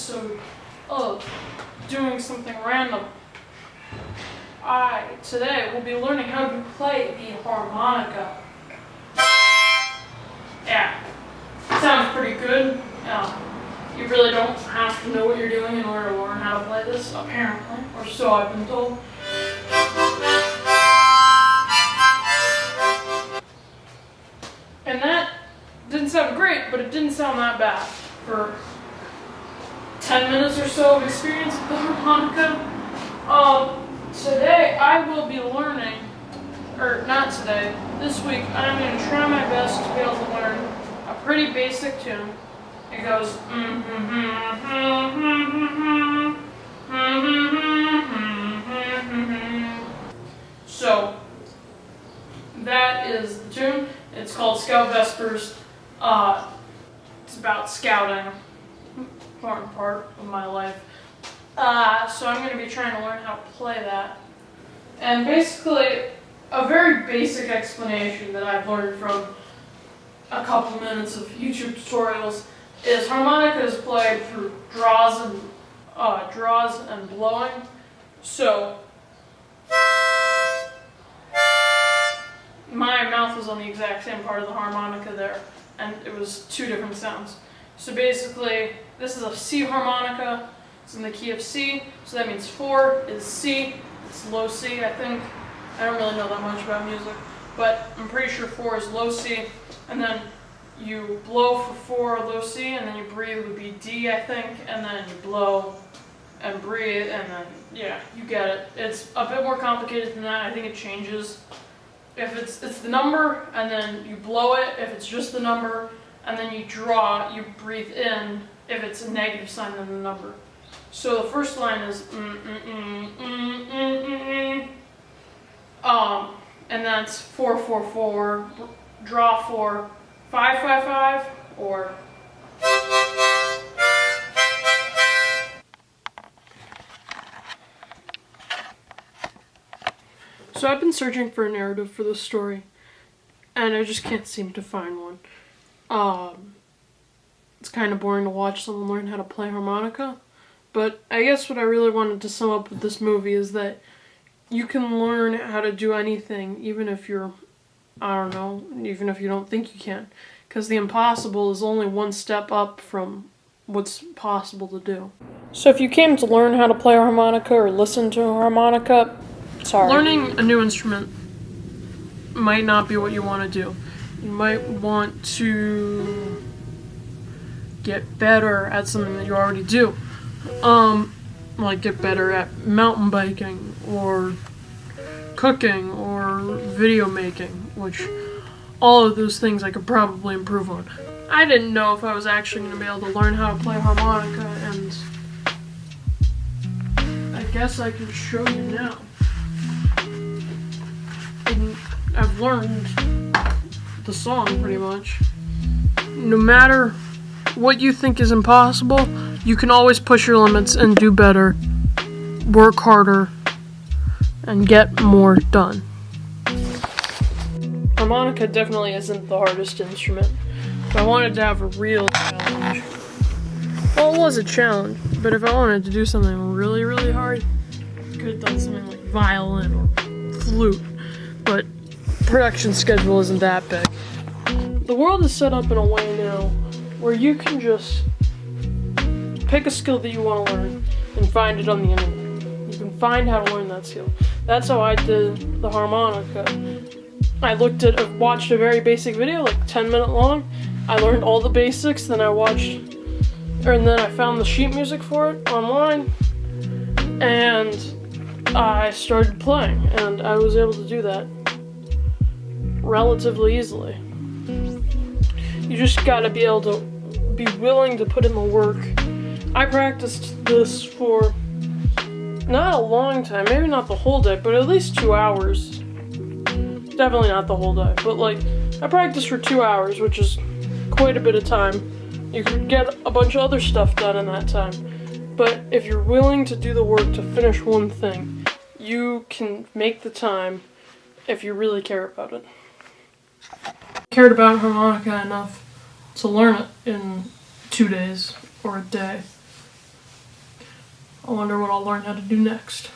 episode of doing something random. Today will be learning how to play the harmonica. Yeah, sounds pretty good. You really don't have to know what you're doing in order to learn how to play this, apparently, or so I've been told. And that didn't sound great, but it didn't sound that bad for 10 minutes or so of experience with the harmonica. Today I will be learning, or not today, this week I'm going to try my best to be able to learn a pretty basic tune. It goes so that is the tune. It's called Scout Vespers. It's about scouting, important part of my life. So I'm going to be trying to learn how to play that. And basically, a very basic explanation that I've learned from a couple minutes of YouTube tutorials is harmonica is played through draws and blowing. So my mouth was on the exact same part of the harmonica there, and it was two different sounds. So basically, this is a C harmonica. It's in the key of C, so that means 4 is C. It's low C, I think. I don't really know that much about music, but I'm pretty sure 4 is low C, and then you blow for 4 low C, and then you breathe would be D, I think, and then you blow and breathe, and then, yeah, you get it. It's a bit more complicated than that. I think it changes. If it's the number, and then you blow it, if it's just the number, and then you draw, you breathe in, if it's a negative sign than the number. So the first line is and that's 4 4 4, draw 4 5 5 5, or so I've been searching for a narrative for this story, and I just can't seem to find one. It's kind of boring to watch someone learn how to play harmonica, but I guess what I really wanted to sum up with this movie is that you can learn how to do anything, even if you're, even if you don't think you can, because the impossible is only one step up from what's possible to do. So if you came to learn how to play a harmonica or listen to a harmonica, sorry. Learning a new instrument might not be what you want to do. You might want to get better at something that you already do. Like get better at mountain biking, or cooking, or video making, which all of those things I could probably improve on. I didn't know if I was actually going to be able to learn how to play harmonica, and I guess I can show you now. And I've learned the song pretty much. No matter what you think is impossible, you can always push your limits and do better, work harder, and get more done. Harmonica definitely isn't the hardest instrument, but I wanted to have a real challenge. Well, it was a challenge, but if I wanted to do something really, really hard, I could have done something like violin or flute, but production schedule isn't that big. The world is set up in a way now where you can just pick a skill that you want to learn and find it on the internet. You can find how to learn that skill. That's how I did the harmonica. I watched a very basic video, like 10-minute long. I learned all the basics, then I found the sheet music for it online, and I started playing, and I was able to do that relatively easily. You just gotta be able to be willing to put in the work. I practiced this for not a long time, maybe not the whole day, but at least 2 hours. Definitely not the whole day, but I practiced for 2 hours, which is quite a bit of time. You could get a bunch of other stuff done in that time, but if you're willing to do the work to finish one thing, you can make the time if you really care about it. I cared about harmonica enough to learn it in 2 days or a day. I wonder what I'll learn how to do next.